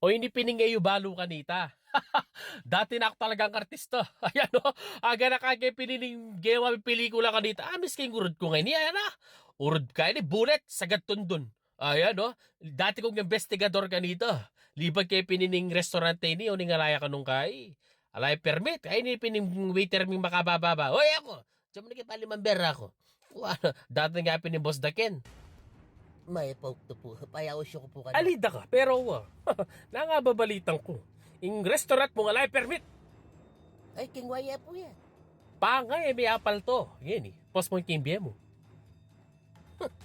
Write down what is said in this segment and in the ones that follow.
O hindi piningayo balo kanita. Dati na ako talagang artista. Ayan o. Aga na kagay pinining gawa pelikula kanita. Amis kayong urod ko ngayon. Ayan na. Urod ka ini. Bullet. Sagad tundon. Ayan o. Dati kong investigador kanita. Libag kay pinining restaurante ini. O ningalaya ka nung kay. Alay permit. Ay ni pining waiter ming makabababa. Oy ako. Diyan mo na kipalimamber ako. Dati nga pining boss daken. May paukto po. Payaw siya ko po kanina. Alida ka, pero nangababalitan ko. Yung restaurant mo nga permit. Ay, kingwaya po yan. Pangay, may apal to. Yan eh, post mo yung kimbye mo.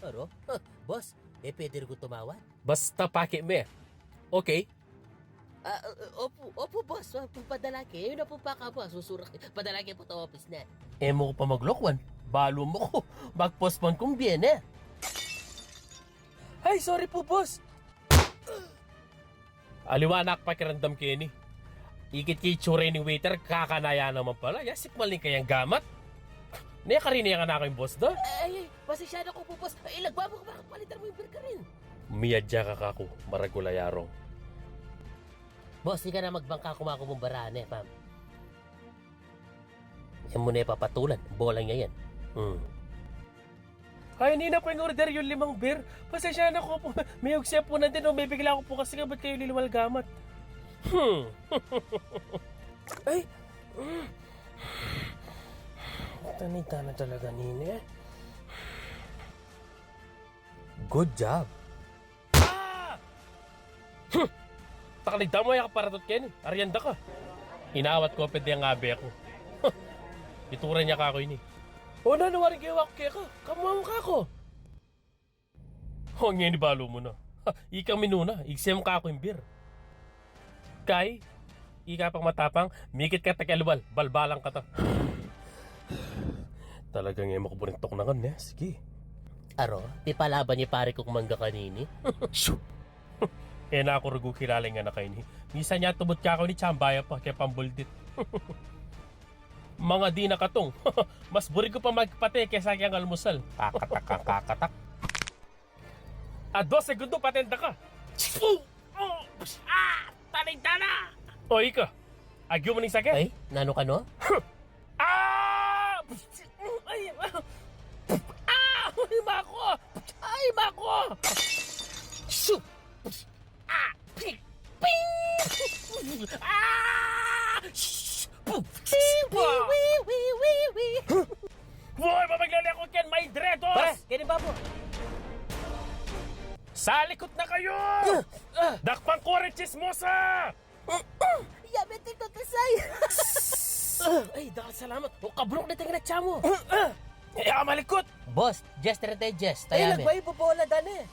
Aro? Boss, pwede rin ko tumawad? Basta pake me. Okay? Opo, boss. Padalaki. Yun na po pa ka, boss. Susurak. Padalaki po ta office na. Mo ko pa maglokwan. Balo mo ko. Mag-postpone kung bien eh. Ay, sorry po, boss. Aliwanak pakiramdam Kenny. Ikit kay tsure ni waiter, kakanaya naman pala. Yasik maling kayang gamat. Naya ka rin niya ka na ako yung boss doon. Ay, pasisyado ko po, boss. Ay, lagbabo ko ba? Palitan mo yung beer ka rin. Miyadya ka kako, maragulayarong. Boss, di ka na magbangka kumakubong barane, pam. Yan mo na ipapatulan. Bola niya yan. Ay, hindi na po yung order yung 5 beer. Pasensya na ko po. May ugsya po na din. O, may bigla ko po kasi nga ba't kayo liliwalgamat? Ay! Tanita na talaga nini. Good job. Ah! Takalagda mo yung kaparatot Ken. Arianda ka. Inawat ko pwede ang abe ako. Ituran niya ka ako ini. O na, nawarin kayo ako kaya ka. Kamuha ka ako. O, ngayon ibalo mo na. Ikang minuna. Iksem ka ako yung beer. Kay, ika pang matapang, mikit ka takalwal. Balbalang ka ta. Talagang ngayon makuburintok na kan, eh. Sige. Aro, di palaban niya pare kong mangga kanini. Shoo! Eh na ako rugo kilala nga na kayo ni. Misa niya tubot ka ako ni Chambaya pa kaya pambuldit. Mga di nakatong. Mas buri ko pa magpate kaysa kayang almusal. Kakatak. At 2 segundo patenda ka. Talintana! O ika, agyo mo ning sakit? Ay, nano ka no? Ay, mako! Ay, mako! Shoot! Ping! Boy, mamaglali ako Ken, may dredos! Pare, kaya ba po? Sa likod na kayo! Dakpang kore chismosa! Yamet ito, Tesay! Ay, dakal salamat. O kabrok na tayo na tsamo. Eh, malikot! Boss, just strategist. Ay, Tayame. nagbayo po bola dani.